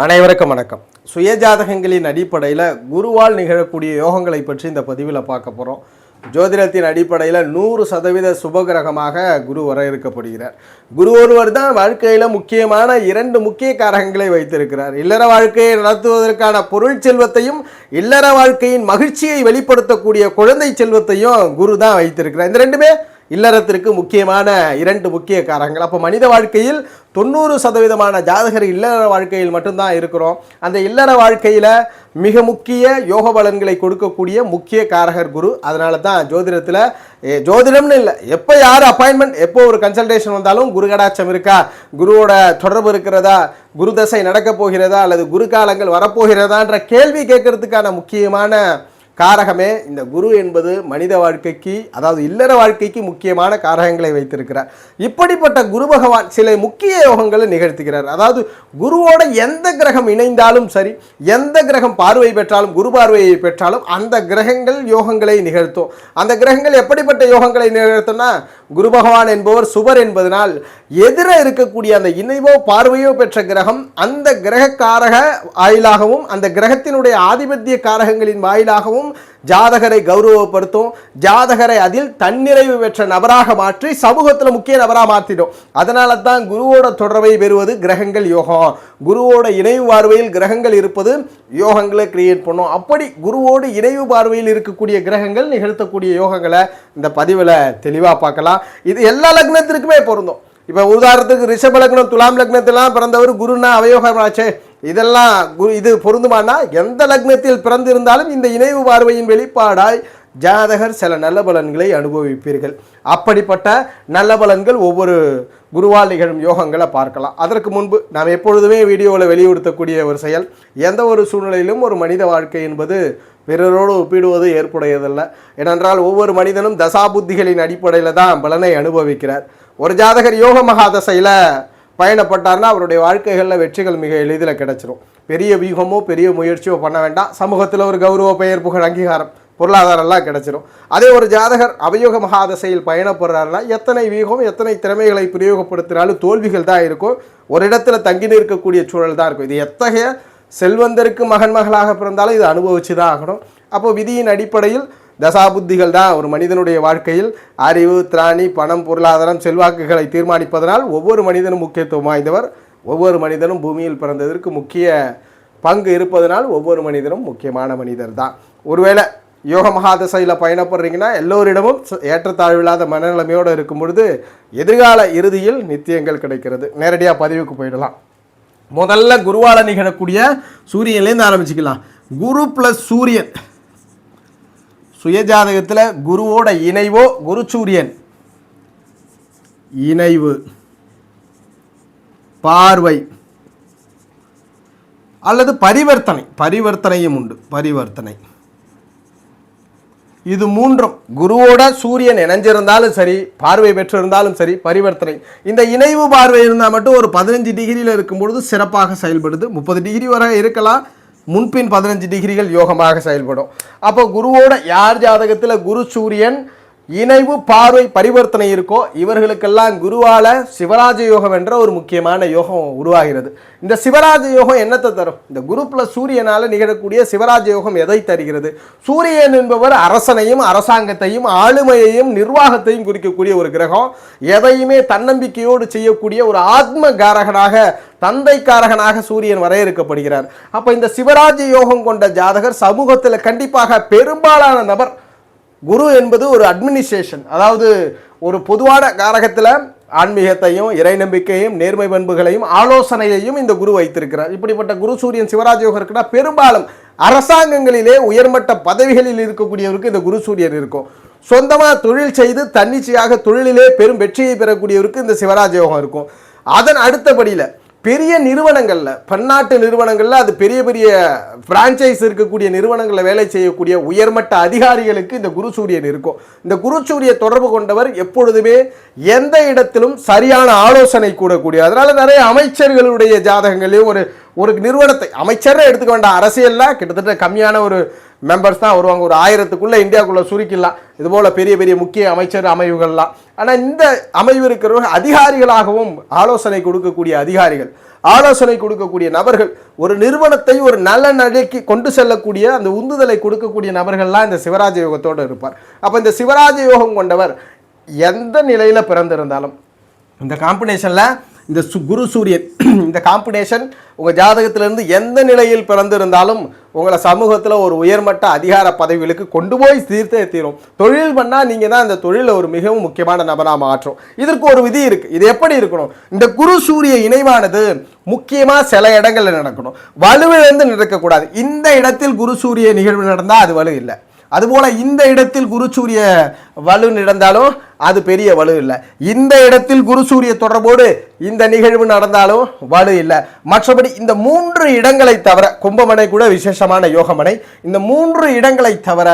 அனைவருக்கும் வணக்கம். சுயஜாதகங்களின் அடிப்படையில் குருவால் நிகழக்கூடிய யோகங்களை பற்றி இந்த பதிவில் பார்க்க போகிறோம். ஜோதிடத்தின் அடிப்படையில் 100% சுபகிரகமாக குரு வர இருக்கப்படுகிறார். குரு ஒருவர் தான் வாழ்க்கையில் முக்கியமான 2 முக்கிய காரகங்களை வைத்திருக்கிறார். இல்லற வாழ்க்கையை நடத்துவதற்கான பொருள் செல்வத்தையும் இல்லற வாழ்க்கையின் மகிழ்ச்சியை வெளிப்படுத்தக்கூடிய குழந்தை செல்வத்தையும் குரு தான் வைத்திருக்கிறார். இந்த ரெண்டுமே இல்லறத்திற்கு முக்கியமான 2 முக்கிய காரகங்கள். அப்போ மனித வாழ்க்கையில் 90% ஜாதகர் இல்லற வாழ்க்கையில் மட்டும்தான் இருக்கிறோம். அந்த இல்லற வாழ்க்கையில் மிக முக்கிய யோக பலன்களை கொடுக்கக்கூடிய முக்கிய காரகர் குரு. அதனால தான் ஜோதிடத்தில் ஜோதிடம்னு இல்லை, எப்போ யார் அப்பாயின்மெண்ட், எப்போ ஒரு கன்சல்டேஷன் வந்தாலும் குரு கடாட்சம் இருக்கா, குருவோட தொடர்பு இருக்கிறதா, குரு தசை நடக்கப் போகிறதா அல்லது குரு காலங்கள் வரப்போகிறதான்ற கேள்வி கேட்கறதுக்கான முக்கியமான காரகமே இந்த குரு என்பது மனித வாழ்க்கைக்கு, அதாவது இல்லற வாழ்க்கைக்கு முக்கியமான காரகங்களை வைத்திருக்கிறார். இப்படிப்பட்ட குரு பகவான் சில முக்கிய யோகங்களை நிகழ்த்துகிறார். அதாவது குருவோட எந்த கிரகம் இணைந்தாலும் சரி, எந்த கிரகம் பார்வை பெற்றாலும், குரு பார்வையை பெற்றாலும் அந்த கிரகங்கள் யோகங்களை நிகழ்த்தும். அந்த கிரகங்கள் எப்படிப்பட்ட யோகங்களை நிகழ்த்தும்னா, குரு பகவான் என்பவர் சுபர் என்பதனால் எதிர இருக்கக்கூடிய அந்த இணைவோ பார்வையோ பெற்ற கிரகம் அந்த கிரக காரக வாயிலாகவும் அந்த கிரகத்தினுடைய ஆதிபத்திய காரகங்களின் வாயிலாகவும் ஜாதகரை கௌரவப்படுத்தும், ஜாதகரை அதில் தன்னிறைவு பெற்ற நபராக மாற்றி சமூகத்தில் முக்கிய நபராக மாற்றிடும். அதனால தான் குருவோட தொடர்பை பெறுவது கிரகங்கள் யோகம். குருவோட இணைவு பார்வையில் கிரகங்கள் இருப்பது யோகங்களை கிரியேட் பண்ணும். அப்படி குருவோடு இணைவு பார்வையில் இருக்கக்கூடிய கிரகங்கள் நிகழ்த்தக்கூடிய யோகங்களை இந்த பதிவில் தெளிவாக பார்க்கலாம். இது எல்லா லக்னத்திற்குமே பொருந்தும். இப்போ உதாரணத்துக்கு ரிஷப லக்னம், துலாம் லக்னத்திலாம் பிறந்தவர் குருன்னா அவயோகமாச்சே, இதெல்லாம் இது பொருந்துமானா எந்த லக்னத்தில் பிறந்திருந்தாலும் இந்த இணைவு பார்வையின் வெளிப்பாடாய் ஜாதகர் சில நல்ல பலன்களை அனுபவிப்பீர்கள். அப்படிப்பட்ட நல்ல பலன்கள் ஒவ்வொரு குருவால் நிகழும் யோகங்களை பார்க்கலாம். அதற்கு முன்பு நாம் எப்பொழுதுமே வீடியோவில் வெளிப்படுத்தக்கூடிய ஒரு செயல், எந்த ஒரு சூழ்நிலையிலும் ஒரு மனித வாழ்க்கை என்பது பிறரோடு ஒப்பிடுவது ஏற்புடையதல்ல. ஏனென்றால் ஒவ்வொரு மனிதனும் தசாபுத்திகளின் அடிப்படையில் தான் பலனை அனுபவிக்கிறார். ஒரு ஜாதகர் யோக மகாதசையில் பயணப்பட்டார்னா அவருடைய வாழ்க்கைகளில் வெற்றிகள் மிக எளிதில் கிடைச்சிரும். பெரிய வியூகமோ பெரிய முயற்சியோ பண்ண வேண்டாம், சமூகத்தில் ஒரு கௌரவ பெயர் புகழ் அங்கீகாரம் பொருளாதாரம்லாம் கிடைச்சிரும். அதே ஒரு ஜாதகர் அவயோக மகாதசையில் பயணப்படுறாருன்னா எத்தனை வியூகம் எத்தனை திறமைகளை பிரயோகப்படுத்தினாலும் தோல்விகள் தான் இருக்கும். ஒரு இடத்துல தங்கி நிற்கக்கூடிய சூழல் தான் இருக்கும். இது எத்தகைய செல்வந்தருக்கு மகன் மகளாக பிறந்தாலும் இது அனுபவிச்சு தான் ஆகணும். அப்போ விதியின் அடிப்படையில் தசாபுத்திகள் தான் ஒரு மனிதனுடைய வாழ்க்கையில் அறிவு, திராணி, பணம், பொருளாதாரம், செல்வாக்குகளை தீர்மானிப்பதனால் ஒவ்வொரு மனிதனும் முக்கியத்துவம் வாய்ந்தவர். ஒவ்வொரு மனிதனும் பூமியில் பிறந்ததற்கு முக்கிய பங்கு இருப்பதனால் ஒவ்வொரு மனிதனும் முக்கியமான மனிதர் தான். ஒருவேளை யோக மகாதசையில் பயணப்படுறீங்கன்னா எல்லோரிடமும் ஏற்றத்தாழ்வில்லாத மனநிலைமையோடு இருக்கும் பொழுது எதிர்கால இறுதியில் நித்தியங்கள் கிடைக்கிறது. நேரடியாக பதிவுக்கு போயிடலாம். முதல்ல குருவால நிகழக்கூடிய சூரியன்லேருந்து ஆரம்பிச்சுக்கலாம். குரு ப்ளஸ் சூரியன் சுயஜாதகத்தில் குருவோட இணைவோ, குரு சூரியன் இணைவு, பார்வை அல்லது பரிவர்த்தனையும் உண்டு. பரிவர்த்தனை இது மூன்றும் குருவோட சூரியன் இணைஞ்சிருந்தாலும் சரி, பார்வை பெற்றிருந்தாலும் சரி, பரிவர்த்தனை இந்த இணைவு பார்வை இருந்தால் மட்டும் ஒரு 15 டிகிரியில் இருக்கும் பொழுது சிறப்பாக செயல்படுது. 30 டிகிரி வரை இருக்கலாம், முன்பின் 15 டிகிரிகள் யோகமாக செயல்படும். அப்போ குருவோட யார் ஜாதகத்தில் குரு சூரியன் இணைவு பார்வை பரிவர்த்தனை இருக்கோ இவர்களுக்கெல்லாம் குருவால சிவராஜ யோகம் என்ற ஒரு முக்கியமான யோகம் உருவாகிறது. இந்த சிவராஜ யோகம் என்னத்தை தரும்? இந்த குரு பிளஸ் சூரியனால நிகழக்கூடிய சிவராஜ யோகம் எதை தருகிறது? சூரியன் என்பவர் அரசனையும் அரசாங்கத்தையும் ஆளுமையையும் நிர்வாகத்தையும் குறிக்கக்கூடிய ஒரு கிரகம். எதையுமே தன்னம்பிக்கையோடு செய்யக்கூடிய ஒரு ஆத்ம காரகனாக, தந்தைக்காரகனாக சூரியன் வரையறுக்கப்படுகிறார். அப்போ இந்த சிவராஜ யோகம் கொண்ட ஜாதகர் சமூகத்தில் கண்டிப்பாக பெரும்பாலான நபர், குரு என்பது ஒரு அட்மினிஸ்ட்ரேஷன், அதாவது ஒரு பொதுவான காரகத்தில் ஆன்மீகத்தையும் இறை நம்பிக்கையும் நேர்மை பண்புகளையும் ஆலோசனையையும் இந்த குரு வைத்திருக்கிறார். இப்படிப்பட்ட குரு சூரியன் சிவராஜ யோகம் இருக்குன்னா பெரும்பாலும் அரசாங்கங்களிலே உயர்மட்ட பதவிகளில் இருக்கக்கூடியவருக்கு இந்த குரு சூரியன் இருக்கும். சொந்தமாக தொழில் செய்து தன்னிச்சையாக தொழிலிலே பெரும் வெற்றியை பெறக்கூடியவருக்கு இந்த சிவராஜ யோகம் இருக்கும். அதன் அடுத்தபடியில் பெரிய நிறுவனங்களில், பன்னாட்டு நிறுவனங்களில், அது பெரிய பெரிய பிரான்ச்சைஸ் இருக்கக்கூடிய நிறுவனங்களில் வேலை செய்யக்கூடிய உயர்மட்ட அதிகாரிகளுக்கு இந்த குரு சூரியன் இருக்கும். இந்த குரு சூரிய தொடர்பு கொண்டவர் எப்பொழுதுமே எந்த இடத்திலும் சரியான ஆலோசனை கூடக்கூடிய, அதனால நிறைய அமைச்சர்களுடைய ஜாதகங்களையும் ஒரு நிறுவனத்தை அமைச்சரை எடுத்துக்க வேண்டாம், அரசியலில் கிட்டத்தட்ட கம்மியான ஒரு மெம்பர்ஸ் தான் வருவாங்க. ஒரு 1000க்குள்ளே இந்தியாவுக்குள்ளே சுருக்கிடலாம். இதுபோல் பெரிய பெரிய முக்கிய அமைச்சர் அமைவுகள்லாம். ஆனால் இந்த அமைவு இருக்கிறவர்கள் அதிகாரிகளாகவும் ஆலோசனை கொடுக்கக்கூடிய அதிகாரிகள், ஆலோசனை கொடுக்கக்கூடிய நபர்கள், ஒரு நிறுவனத்தை ஒரு நல்ல நிலைக்கு கொண்டு செல்லக்கூடிய அந்த உந்துதலை கொடுக்கக்கூடிய நபர்கள்லாம் இந்த சிவராஜ யோகத்தோடு இருப்பார். அப்போ இந்த சிவராஜ யோகம் கொண்டவர் எந்த நிலையில் பிறந்திருந்தாலும் இந்த காம்பினேஷனில் இந்த குரு சூரியன் இந்த காம்பினேஷன் உங்கள் ஜாதகத்திலிருந்து எந்த நிலையில் பிறந்திருந்தாலும் உங்களை சமூகத்தில் ஒரு உயர்மட்ட அதிகார பதவிகளுக்கு கொண்டு போய் தீர்த்தே தீரும். தொழில் பண்ணால் நீங்கள் தான் அந்த தொழிலில் ஒரு மிகவும் முக்கியமான நபராக மாற்றும். இதற்கு ஒரு விதி இருக்குது. இது எப்படி இருக்கணும்? இந்த குரு சூரிய இணைவானது முக்கியமாக சில இடங்களில் நடக்கணும். வலுவிழந்து நடக்கக்கூடாது. இந்த இடத்தில் குரு சூரிய நிகழ்வு நடந்தால் அது வலு இல்லை. அதுபோல் இந்த இடத்தில் குரு சூரிய வலு நடந்தாலும் அது பெரிய வலு இல்லை. இந்த இடத்தில் குரு சூரிய தொடர்போடு இந்த நிகழ்வு நடந்தாலும் வலு இல்லை. மற்றபடி இந்த 3 இடங்களை தவிர, கும்பமனை கூட விசேஷமான யோகமனை, இந்த 3 இடங்களை தவிர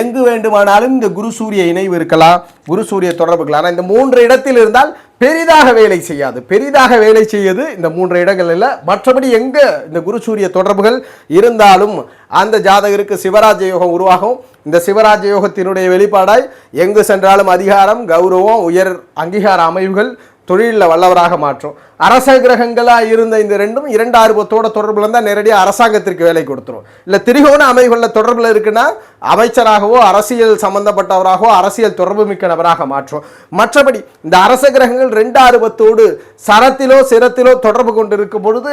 எங்கு வேண்டுமானாலும் இந்த குரு சூரிய இணைவு இருக்கலாம், குரு சூரிய தொடர்புகள். ஆனால் இந்த 3 இடத்தில் இருந்தால் பெரிதாக வேலை செய்யாது. பெரிதாக வேலை செய்வது இந்த 3 இடங்கள் இல்லை. மற்றபடி எங்கே இந்த குரு சூரிய தொடர்புகள் இருந்தாலும் அந்த ஜாதகருக்கு சிவராஜ யோகம் உருவாகும். இந்த சிவராஜ யோகத்தினுடைய வெளிப்பாடாய் எங்கு சென்றாலும் அதிகாரம், கௌரவம், உயர் அங்கீகார அமைவுகள், தொழிலில் வல்லவராக மாற்றும். அரச கிரகங்களாக இருந்த இந்த ரெண்டும் 2 ஆர்வத்தோட தொடர்பில் இருந்தால் நேரடியாக அரசாங்கத்திற்கு வேலை கொடுத்துரும். இல்லை திரிகோண அமைவுகளில் தொடர்பில் இருக்குன்னா அமைச்சராகவோ அரசியல் சம்பந்தப்பட்டவராகவோ அரசியல் தொடர்பு மிக்க நபராக மாற்றும். மற்றபடி இந்த அரச கிரகங்கள் 2 ஆர்வத்தோடு சரத்திலோ சிரத்திலோ தொடர்பு கொண்டு இருக்கும் பொழுது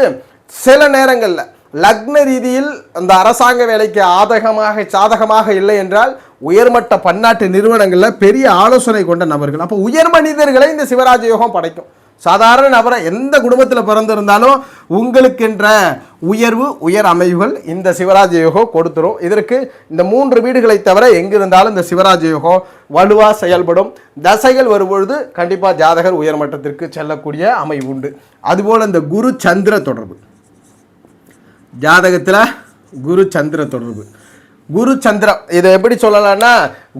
சில நேரங்களில் லக்ன ரீதியில் அந்த அரசாங்க வேலைக்கு சாதகமாக இல்லை என்றால் உயர்மட்ட பன்னாட்டு நிறுவனங்களில் பெரிய ஆலோசனை கொண்ட நபர்கள். அப்போ உயர் மனிதர்களை இந்த சிவராஜ யோகம் படைக்கும். சாதாரண நபரை எந்த குடும்பத்தில் பிறந்திருந்தாலும் உங்களுக்கென்ற உயர்வு, உயர் அமைவுகள் இந்த சிவராஜ யோகம் கொடுத்துரும். இதற்கு இந்த 3 வீடுகளை தவிர எங்கிருந்தாலும் இந்த சிவராஜ யோகம் வலுவாக செயல்படும். தசைகள் வரும்பொழுது கண்டிப்பாக ஜாதகர் உயர்மட்டத்திற்கு செல்லக்கூடிய அமைவு உண்டு. அதுபோல் இந்த குரு சந்திர தொடர்பு, ஜாதகத்தில் குரு சந்திர தொடர்பு, குரு சந்திரம் இதை எப்படி சொல்லலாம்னா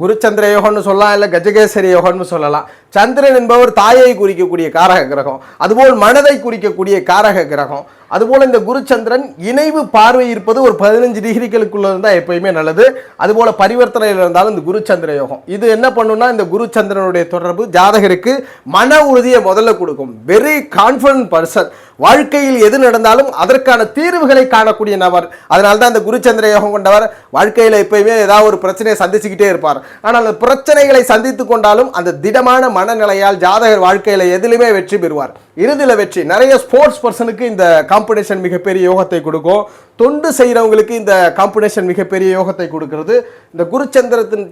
குரு சந்திர யோகம்னு சொல்லலாம், இல்லை கஜகேசரி யோகம்னு சொல்லலாம். சந்திரன் என்பவர் தாயை குறிக்கக்கூடிய காரக கிரகம், அதுபோல் மனதை குறிக்கக்கூடிய காரக கிரகம். அதுபோல் இந்த குரு சந்திரன் இணைவு பார்வை இருப்பது ஒரு 15 டிகிரிகளுக்குள்ள இருந்தால் எப்பயுமே நல்லது. அதுபோல் பரிவர்த்தனையில் இருந்தாலும் இந்த குரு சந்திர யோகம் இது என்ன பண்ணுன்னா, இந்த குரு சந்திரனுடைய தொடர்பு ஜாதகருக்கு மன உறுதியை முதல்ல கொடுக்கும். Very confident person. வாழ்க்கையில் எது நடந்தாலும் அதற்கான தீர்வுகளை காணக்கூடிய நபர். அதனால தான் இந்த குரு சந்திர யோகம் கொண்டவர் வாழ்க்கையில் எப்பயுமே ஏதாவது ஒரு பிரச்சனையை சந்திச்சுக்கிட்டே இருப்பார். ஆனால் அந்த பிரச்சனைகளை சந்தித்து கொண்டாலும் அந்த திடமான மனநிலையால் ஜாதகர் வாழ்க்கையில் எதிலுமே வெற்றி பெறுவார். இறுதியில் வெற்றி. நிறைய ஸ்போர்ட்ஸ் பர்சனுக்கு இந்த காம்படிஷன் மிகப்பெரிய யோகத்தை கொடுக்கும். தொண்டு செய்கிறவங்களுக்கு இந்த காம்படிஷன் மிகப்பெரிய யோகத்தை கொடுக்கிறது. இந்த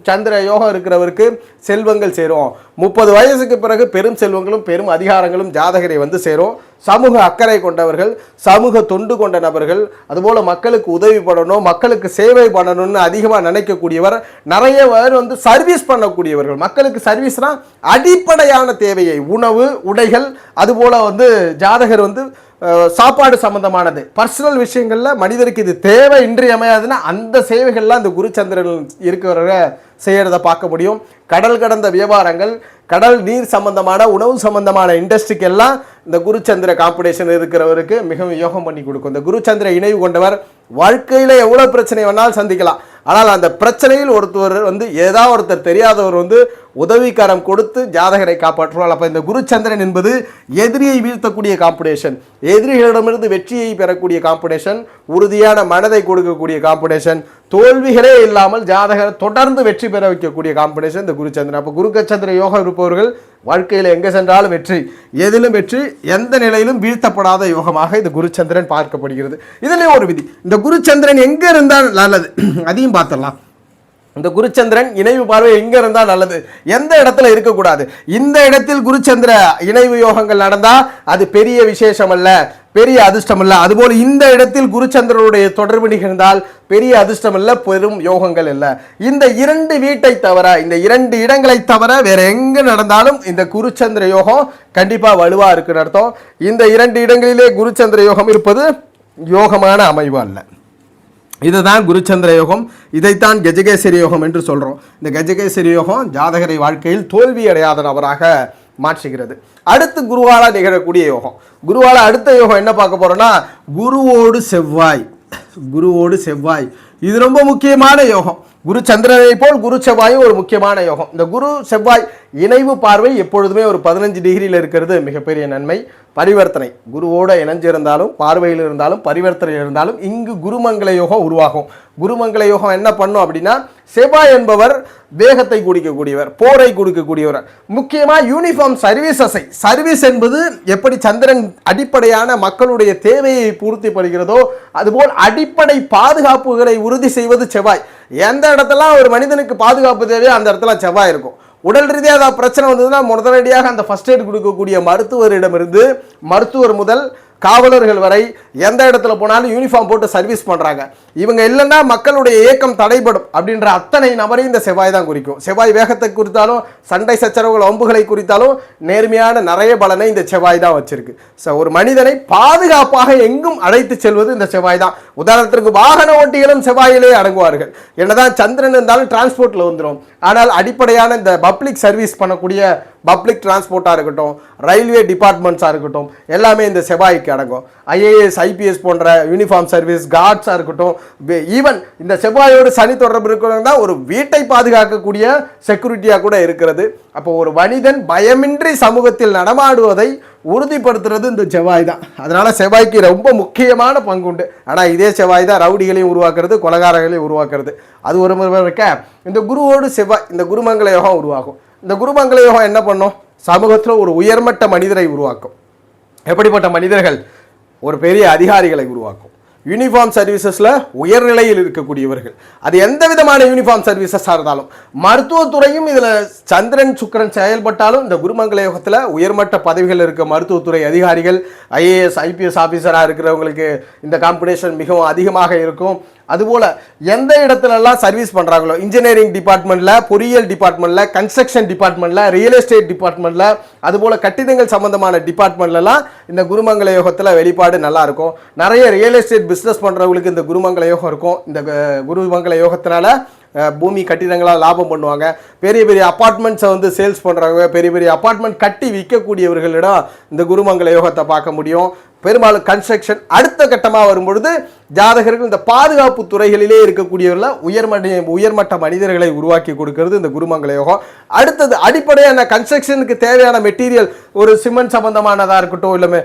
சந்திர யோகம் இருக்கிறவருக்கு செல்வங்கள் சேரும். 30 வயசுக்கு பிறகு பெரும் செல்வங்களும் பெரும் அதிகாரங்களும் ஜாதகரை வந்து சேரும். சமூக அக்கறை கொண்டவர்கள், சமூக தொண்டு கொண்ட நபர்கள், அதுபோல் மக்களுக்கு உதவி பண்ணணும், மக்களுக்கு சேவை பண்ணணும்னு அதிகமாக நினைக்கக்கூடியவர். நிறைய பேர் வந்து சர்வீஸ் பண்ணக்கூடியவர்கள். மக்களுக்கு சர்வீஸ்னால் அடிப்படையான தேவையை உணவு, உடைகள், அதுபோல் வந்து ஜாதகர் வந்து சாப்பாடு சம்பந்தமானது பர்சனல் விஷயங்களில் மனிதருக்கு இது தேவை இன்றியமையாதுன்னா அந்த சேவைகள்லாம் இந்த குரு சந்திரன் இருக்கிறவங்க செய்கிறத பார்க்க முடியும். கடல் கடந்த வியாபாரங்கள், கடல் நீர் சம்பந்தமான உணவு சம்பந்தமான இண்டஸ்ட்ரிக்கு எல்லாம் இந்த குரு சந்திர காம்படிஷன் இருக்கிறவருக்கு மிகவும் யோகம் பண்ணி கொடுக்கும். இந்த குரு சந்திர இணைவு கொண்டவர் வாழ்க்கையில் எவ்வளோ பிரச்சனை வேணாலும் சந்திக்கலாம். ஆனால் அந்த பிரச்சனையில் ஒருத்தர் வந்து ஏதாவது ஒருத்தர் தெரியாதவர் வந்து உதவிக்காரம் கொடுத்து ஜாதகரை காப்பாற்றுவார். அப்போ இந்த குரு சந்திரன் என்பது எதிரியை வீழ்த்தக்கூடிய காம்படிஷன், எதிரிகளிடமிருந்து வெற்றியை பெறக்கூடிய காம்படிஷன், உறுதியான மனதை கொடுக்கக்கூடிய காம்படிஷன், தோல்விகளே இல்லாமல் ஜாதகர் தொடர்ந்து வெற்றி பெற வைக்கக்கூடிய காம்படிஷன் இந்த குரு சந்திரன். அப்போ குரு சந்திர யோகம் இருப்பவர்கள் வாழ்க்கையில் எங்கே சென்றாலும் வெற்றி, எதிலும் வெற்றி, எந்த நிலையிலும் வீழ்த்தப்படாத யோகமாக இந்த குரு சந்திரன் பார்க்கப்படுகிறது. இதுலேயும் ஒரு விதி, இந்த குரு சந்திரன் எங்கே இருந்தால் நல்லது அதையும் பார்த்துடலாம். இந்த குருச்சந்திரன் இணைவு பார்வை எங்க இருந்தா நல்லது, எந்த இடத்துல இருக்கக்கூடாது. இந்த இடத்தில் குருச்சந்திர இணைவு யோகங்கள் நடந்தா அது பெரிய விசேஷம் அல்ல, பெரிய அதிர்ஷ்டம் அல்ல. அதுபோல் இந்த இடத்தில் குருச்சந்திரனுடைய தொடர்பு நிகழ்ந்தால் பெரிய அதிர்ஷ்டம் அல்ல, பெரும் யோகங்கள் அல்ல. இந்த 2 வீட்டை தவிர, இந்த 2 இடங்களை தவிர வேற எங்க நடந்தாலும் இந்த குருச்சந்திர யோகம் கண்டிப்பா வலுவா இருக்குன்னு அர்த்தம். இந்த 2 இடங்களிலே குருச்சந்திர யோகம் இருப்பது யோகமான அமைவு அல்ல. இதுதான் குருச்சந்திர யோகம். இதைத்தான் கஜகேசரி யோகம் என்று சொல்கிறோம். இந்த கஜகேசரி யோகம் ஜாதகரை வாழ்க்கையில் தோல்வி அடையாத நபராக மாற்றுகிறது. அடுத்து குருவால நிகழக்கூடிய யோகம். குருவால அடுத்த யோகம் என்ன பார்க்க போறோம்னா, குருவோடு செவ்வாய். குருவோடு செவ்வாய் இது ரொம்ப முக்கியமான யோகம். குரு சந்திரனை போல் குரு செவ்வாயும் ஒரு முக்கியமான யோகம். இந்த குரு செவ்வாய் இணைவு பார்வை எப்பொழுதுமே ஒரு 15 டிகிரியில் இருக்கிறது மிகப்பெரிய நன்மை. பரிவர்த்தனை குருவோட இணைஞ்சிருந்தாலும் பார்வையில் இருந்தாலும் பரிவர்த்தனை இருந்தாலும் இங்கு குருமங்கள யோகம் உருவாகும். குருமங்கள யோகம் என்ன பண்ணும் அப்படின்னா, செவ்வாய் என்பவர் வேகத்தை குடிக்கக்கூடியவர், போரை கொடுக்கக்கூடியவர். முக்கியமாக யூனிஃபார்ம் சர்வீஸ் என்பது எப்படி சந்திரன் அடிப்படையான மக்களுடைய தேவையை பூர்த்தி பண்ணுகிறதோ அதுபோல் அடிப்படை பாதுகாப்புகளை உறுதி செய்வது செவ்வாய். எந்த இடத்துல ஒரு மனிதனுக்கு பாதுகாப்பு தேவையோ அந்த இடத்துல செவ்வாய் இருக்கும். உடல் ரீதியாக ஏதாவது பிரச்சனை வந்ததுன்னா உடனடியாக அந்த ஃபர்ஸ்ட் எய்ட் கொடுக்கக்கூடிய மருத்துவரிடமிருந்து மருத்துவர் முதல் காவலர்கள் வரை எந்த இடத்துல போனாலும் யூனிஃபார்ம் போட்டு சர்வீஸ் பண்ணுறாங்க. இவங்க இல்லைன்னா மக்களுடைய இயக்கம் தடைபடும் அப்படின்ற அத்தனை நபரையும் இந்த செவ்வாய் தான் குறிக்கும். செவ்வாய் வேகத்தை குறித்தாலும் சண்டை சச்சரவுகள் வம்புகளை குறித்தாலும் நேர்மையான நிறைய பலனை இந்த செவ்வாய் தான் வச்சிருக்கு. ஒரு மனிதனை பாதுகாப்பாக எங்கும் அழைத்து செல்வது இந்த செவ்வாய் தான். உதாரணத்திற்கு வாகன ஓட்டிகளும் செவ்வாயிலே அடங்குவார்கள். என்னதான் சந்திரன் இருந்தாலும் டிரான்ஸ்போர்ட்ல வந்துடும். ஆனால் அடிப்படையான இந்த பப்ளிக் சர்வீஸ் பண்ணக்கூடிய பப்ளிக் டிரான்ஸ்போர்ட்டாக இருக்கட்டும், ரயில்வே டிபார்ட்மெண்ட்ஸாக இருக்கட்டும், எல்லாமே இந்த செவ்வாய்க்கு அடங்கும். ஐஏஎஸ் ஐபிஎஸ் போன்ற யூனிஃபார்ம் சர்வீஸ் கார்ட்ஸாக இருக்கட்டும், ஈவன் இந்த செவ்வாயோடு சனி தொடர்பு இருக்கிறவங்க தான் ஒரு வீட்டை பாதுகாக்கக்கூடிய செக்யூரிட்டியாக கூட இருக்கிறது. அப்போ ஒரு மனிதன் பயமின்றி சமூகத்தில் நடமாடுவதை உறுதிப்படுத்துறது இந்த செவ்வாய் தான். அதனால செவ்வாய்க்கு ரொம்ப முக்கியமான பங்கு உண்டு. ஆனால் இதே செவ்வாய் தான் ரவுடிகளையும் உருவாக்குறது, கொலகாரங்களையும் உருவாக்குறது. அது ஒரு முறை இருக்க இந்த குருவோடு செவ்வாய் இந்த குருமங்கள யோகம் உருவாகும். இந்த குருமங்கள யோகம் என்ன பண்ணும்? சமூகத்தில் ஒரு உயர்மட்ட மனிதரை உருவாக்கும். எப்படிப்பட்ட மனிதர்கள்? ஒரு பெரிய அதிகாரிகளை உருவாக்கும். யூனிஃபார்ம் சர்வீசஸில் உயர்நிலையில் இருக்கக்கூடியவர்கள். அது எந்த விதமான யூனிஃபார்ம் சர்வீசஸாக இருந்தாலும், மருத்துவத்துறையும் இதில் சந்திரன் சுக்கிரன் செயல்பட்டாலும் இந்த குருமங்கள யோகத்தில் உயர்மட்ட பதவிகள் இருக்க மருத்துவத்துறை அதிகாரிகள், ஐஏஎஸ் ஐபிஎஸ் ஆஃபீஸராக இருக்கிறவங்களுக்கு இந்த காம்படிஷன் மிகவும் அதிகமாக இருக்கும். அதுபோல் எந்த இடத்துலலாம் சர்வீஸ் பண்ணுறாங்களோ, இன்ஜினியரிங் டிபார்ட்மெண்ட்டில், பொறியியல் டிபார்ட்மெண்ட்டில், கன்ஸ்ட்ரக்ஷன் டிபார்ட்மெண்ட்டில், ரியல் எஸ்டேட் டிபார்ட்மெண்ட்டில், அதுபோல் கட்டிடங்கள் சம்பந்தமான டிபார்ட்மெண்ட்லலாம் இந்த குருமங்கள யோகத்தில் வெளிப்பாடு நல்லாயிருக்கும். நிறைய ரியல் எஸ்டேட் பிஸ்னஸ் பண்ணுறவங்களுக்கு இந்த குருமங்கள யோகம் இருக்கும். இந்த குருமங்கள யோகத்தினால பூமி கட்டிடங்களாக லாபம் பண்ணுவாங்க. பெரிய பெரிய அப்பார்ட்மெண்ட்ஸை வந்து சேல்ஸ் பண்ணுறவங்க, பெரிய பெரிய அப்பார்ட்மெண்ட் கட்டி விற்கக்கூடியவர்களிடம் இந்த குருமங்கள யோகத்தை பார்க்க முடியும். பெரும்பாலும் கன்ஸ்ட்ரக்ஷன் அடுத்த கட்டமாக வரும்பொழுது ஜாதகர்கள் இந்த பாதுகாப்பு துறைகளிலே இருக்கக்கூடியவர்கள் உயர்மட்ட மனிதர்களை உருவாக்கி கொடுக்கிறது இந்த குருமங்கள யோகம். அடுத்தது அடிப்படையான கன்ஸ்ட்ரக்ஷனுக்கு தேவையான மெட்டீரியல், ஒரு சிமெண்ட் சம்பந்தமானதாக இருக்கட்டும், இல்லை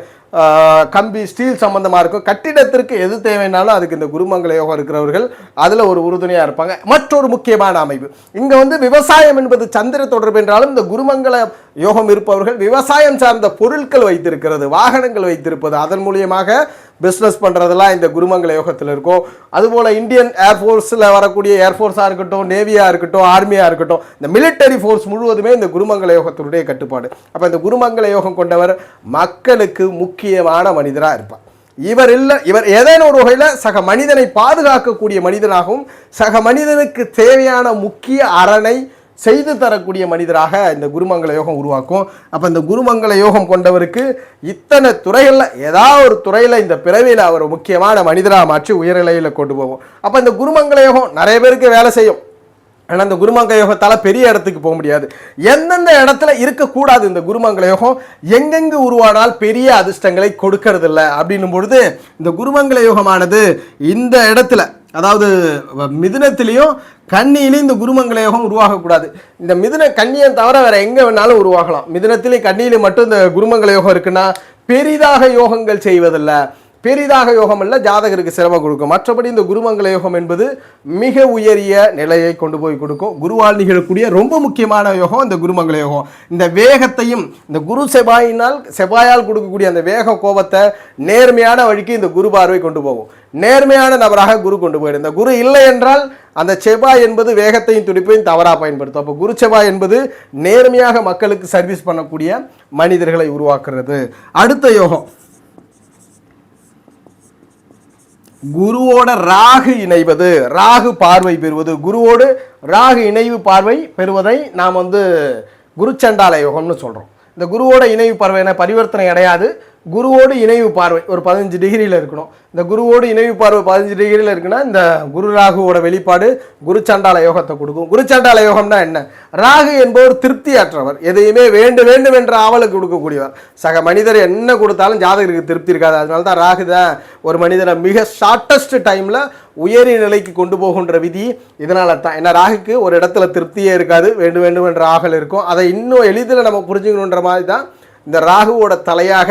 கம்பி ஸ்டீல் சம்பந்தமாக இருக்கும், கட்டிடத்திற்கு எது தேவைனாலும் அதுக்கு இந்த குருமங்கள யோகம் இருக்கிறவர்கள் அதில் ஒரு உறுதுணையாக இருப்பாங்க. மற்றொரு முக்கியமான அமைப்பு இங்கே வந்து விவசாயம் என்பது சந்திர தொடர்பு என்றாலும் இந்த குருமங்கள யோகம் இருப்பவர்கள் விவசாயம் சார்ந்த பொருட்கள் வைத்திருக்கிறது, வாகனங்கள் வைத்திருப்பது, அதன் மூலியமாக பிஸ்னஸ் பண்ணுறதெல்லாம் இந்த குருமங்கள யோகத்தில் இருக்கும். அதுபோல் இந்தியன் ஏர்ஃபோர்ஸில் வரக்கூடிய ஏர்ஃபோர்ஸாக இருக்கட்டும், நேவியாக இருக்கட்டும், ஆர்மியாக இருக்கட்டும், இந்த மிலிட்டரி ஃபோர்ஸ் முழுவதுமே இந்த குருமங்கள யோகத்தினுடைய கட்டுப்பாடு. அப்போ இந்த குருமங்கள யோகம் கொண்டவர் மக்களுக்கு முக்கியமான மனிதராக இருப்பார். இவர் ஏதேனும் ஒரு வகையில் சக மனிதனை பாதுகாக்கக்கூடிய மனிதனாகவும் சக மனிதனுக்கு தேவையான முக்கிய அரணை செய்து தரக்கூடிய மனிதராக இந்த குருமங்கள யோகம் உருவாக்கும். அப்போ இந்த குருமங்கள யோகம் கொண்டவருக்கு இத்தனை துறைகளில் ஏதாவது ஒரு துறையில் இந்த பிறவியில் அவர் முக்கியமான மனிதராக மாற்றி உயர்நிலையில் கொண்டு போவோம். அப்போ இந்த குருமங்கள யோகம் நிறைய பேருக்கு வேலை செய்யும். ஆனால் இந்த குருமங்கள யோகத்தால் பெரிய இடத்துக்கு போக முடியாது. எந்தெந்த இடத்துல இருக்கக்கூடாது இந்த குருமங்கள யோகம் எங்கெங்கு உருவானால் பெரிய அதிர்ஷ்டங்களை கொடுக்கறதில்லை அப்படின்னும் பொழுது இந்த குருமங்கள யோகமானது இந்த இடத்துல, அதாவது மிதுனத்திலையும் கன்னியிலையும் இந்த குருமங்கள யோகம் உருவாகக்கூடாது. இந்த மிதுன கன்னியை தவிர வேற எங்கே வேணாலும் உருவாகலாம். மிதுனத்திலையும் கன்னியிலையும் மட்டும் இந்த குருமங்கள யோகம் இருக்குன்னா பெரிதாக யோகங்கள் செய்வதில்லை, பெரிதாக யோகம் இல்லை, ஜாதகருக்கு சிரமம் கொடுக்கும். மற்றபடி இந்த குருமங்கள யோகம் என்பது மிக உயரிய நிலையை கொண்டு போய் கொடுக்கும். குருவால் நிகழக்கூடிய ரொம்ப முக்கியமான யோகம் இந்த குருமங்கள யோகம். இந்த வேகத்தையும் இந்த குரு செவ்வாயால் கொடுக்கக்கூடிய அந்த வேக கோபத்தை நேர்மையான வழிக்கு இந்த குரு பார்வை கொண்டு போகும். நேர்மையான நபராக குரு கொண்டு போயிடும். இந்த குரு இல்லை என்றால் அந்த செவ்வாய் என்பது வேகத்தையும் துடிப்பையும் தவறாக பயன்படுத்தும். அப்போ குரு செவ்வாய் என்பது நேர்மையாக மக்களுக்கு சர்வீஸ் பண்ணக்கூடிய மனிதர்களை உருவாக்குறது. அடுத்த யோகம் குருவோட ராகு இணைவது, ராகு பார்வை பெறுவது. குருவோடு ராகு இணைவு பார்வை பெறுவதை நாம் குரு சண்டால யோகம்னு சொல்கிறோம். இந்த குருவோட இணைவு பார்வை பரிவர்த்தனை அடையாது, குருவோடு இணைவு பார்வை ஒரு 15 டிகிரியில் இருக்கணும். இந்த குருவோடு இணைவு பார்வை 15 டிகிரியில் இருக்குன்னா இந்த குரு ராகுவோட வெளிப்பாடு குருச்சண்டால யோகத்தை கொடுக்கும். குருச்சண்டால யோகம்னா என்ன? ராகு என்பவர் திருப்தியற்றவர், எதையுமே வேண்டும் என்ற ஆவலுக்கு கொடுக்கக்கூடியவர். சக மனிதர் என்ன கொடுத்தாலும் ஜாதகருக்கு திருப்தி இருக்காது. அதனால தான் ராகு தான் ஒரு மனிதரை மிக ஷார்ட்டஸ்ட் டைமில் உயரிய நிலைக்கு கொண்டு போகின்ற விதி. இதனால தான் என்ன, ராகுக்கு ஒரு இடத்துல திருப்தியே இருக்காது, வேண்டும் என்ற ஆகல் இருக்கும். அதை இன்னும் எளிதில் நம்ம புரிஞ்சுக்கணுன்ற மாதிரி தான் இந்த ராகுவோட தலையாக,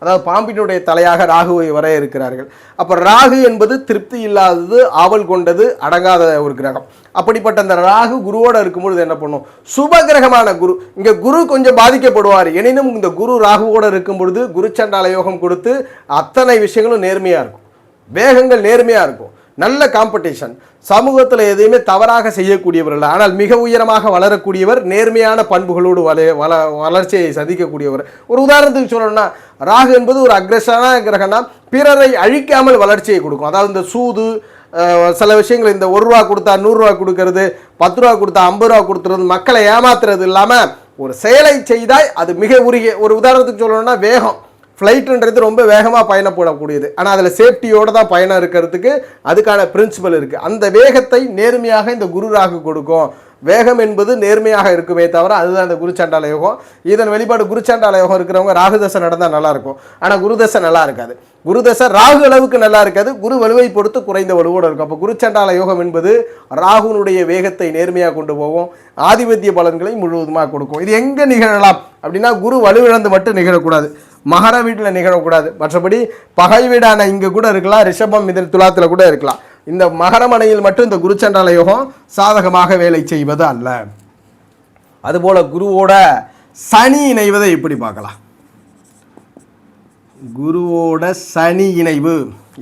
அதாவது பாம்பினுடைய தலையாக ராகுவை வரைய இருக்கிறார்கள். அப்போ ராகு என்பது திருப்தி இல்லாதது, ஆவல் கொண்டது, அடங்காத ஒரு கிரகம். அப்படிப்பட்ட அந்த ராகு குருவோட இருக்கும்பொழுது என்ன பண்ணும்? சுப கிரகமான குரு, இங்கே குரு கொஞ்சம் பாதிக்கப்படுவார். எனினும் இந்த குரு ராகுவோட இருக்கும் பொழுது குருச்சண்டால யோகம் கொடுத்து அத்தனை விஷயங்களும் நேர்மையாக இருக்கும், வேகங்கள் நேர்மையாக இருக்கும், நல்ல காம்படிஷன், சமூகத்தில் எதையுமே தவறாக செய்யக்கூடியவர். ஆனால் மிக உயரமாக வளரக்கூடியவர், நேர்மையான பண்புகளோடு வளர்ச்சியை சந்திக்கக்கூடியவர். ஒரு உதாரணத்துக்கு சொல்லணும்னா, ராகு என்பது ஒரு அக்ரஸனான கிரகம்னா பிறரை அழிக்காமல் வளர்ச்சியை கொடுக்கும். அதாவது இந்த சூது, சில விஷயங்கள், இந்த 1 ரூபா கொடுத்தா 100 ரூபா கொடுக்கறது, 10 ரூபா கொடுத்தா 50 ரூபா கொடுத்துறது, மக்களை ஏமாத்துறது இல்லாமல் ஒரு செயலை செய்தால் அது மிக உரிய. ஒரு உதாரணத்துக்கு சொல்லணும்னா, வேகம், ஃப்ளைட்டுன்றது ரொம்ப வேகமாக பயணப்படக்கூடியது, ஆனால் அதில் சேஃப்டியோடு தான் பயணம் இருக்கிறதுக்கு அதுக்கான பிரின்சிபல் இருக்குது. அந்த வேகத்தை நேர்மையாக இந்த குரு ராகு கொடுக்கும். வேகம் என்பது நேர்மையாக இருக்குமே தவிர, அதுதான் இந்த குருச்சண்டால யோகம். இதன் வெளிப்பாடு குருச்சண்டால யோகம் இருக்கிறவங்க ராகுதசை நடந்தால் நல்லாயிருக்கும், ஆனால் குருதசை நல்லா இருக்காது. குருதசை ராகு அளவுக்கு நல்லா இருக்காது, குரு வலுவை பொறுத்து குறைந்த வலுவோடு இருக்கும். அப்போ குருச்சண்டால யோகம் என்பது ராகுனுடைய வேகத்தை நேர்மையாக கொண்டு போகும், ஆதிபத்திய பலன்களை முழுவதுமாக கொடுக்கும். இது எங்கே நிகழலாம் அப்படின்னா, குரு வலுவிழந்து மட்டும் நிகழக்கூடாது, மகர வீட்டில் நிகழக்கூடாது. மற்றபடி பகை வீடான இங்கே கூட இருக்கலாம், ரிஷபம் இதில் துலாத்தில் கூட இருக்கலாம். இந்த மகரமனையில் மட்டும் இந்த குருச்சண்டால யோகம் சாதகமாக வேலை செய்வது அல்ல. அதுபோல குருவோட சனி இணைவதை எப்படி பார்க்கலாம்? குருவோட சனி இணைவு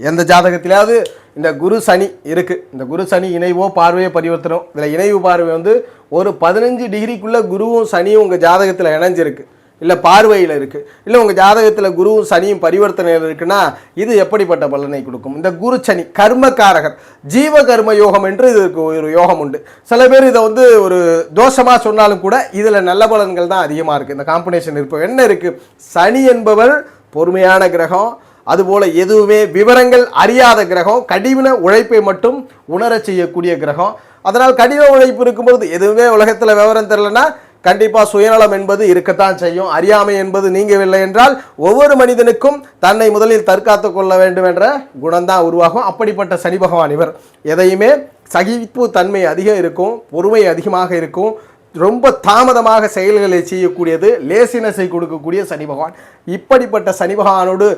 எந்த ஜாதகத்திலாவது இந்த குரு சனி இருக்குது, இந்த குரு சனி இணைவோ பார்வையோ பரிவர்த்தனம், இதில் இணைவு பார்வை வந்து ஒரு 15 டிகிரிக்குள்ளே குருவும் சனியும் உங்கள் ஜாதகத்தில் இணைஞ்சிருக்கு, இல்லை பார்வையில் இருக்குது, இல்லை உங்கள் ஜாதகத்தில் குருவும் சனியும் பரிவர்த்தனையில் இருக்குன்னா இது எப்படிப்பட்ட பலனை கொடுக்கும்? இந்த குரு சனி கர்மக்காரகர், ஜீவ கர்ம யோகம் என்று இதுக்கு ஒரு யோகம் உண்டு. சில பேர் இதை வந்து ஒரு தோஷமாக சொன்னாலும் கூட இதில் நல்ல பலன்கள் தான் அதிகமாக இருக்குது. இந்த காம்பினேஷன் இருப்போம் என்ன இருக்குது? சனி என்பவர் பொறுமையான கிரகம், அதுபோல் எதுவுமே விவரங்கள் அறியாத கிரகம், கடின உழைப்பை மட்டும் உணர செய்யக்கூடிய கிரகம். அதனால் கடின உழைப்பு இருக்கும்போது எதுவுமே உலகத்தில் விவரம் தெரியலன்னா கண்டிப்பாக சுயநலம் என்பது இருக்கத்தான் செய்யும். அறியாமை என்பது நீங்கவில்லை என்றால் ஒவ்வொரு மனிதனுக்கும் தன்னை முதலில் தற்காத்து கொள்ள வேண்டும் என்ற குணம்தான் உருவாகும். அப்படிப்பட்ட சனி பகவான் இவர் எதையுமே சகிப்பு தன்மை அதிகம் இருக்கும், பொறுமை அதிகமாக இருக்கும், ரொம்ப தாமதமாக செயல்களை செய்யக்கூடியது, லேசினஸை கொடுக்கக்கூடிய சனி பகவான். இப்படிப்பட்ட சனி பகவானோடு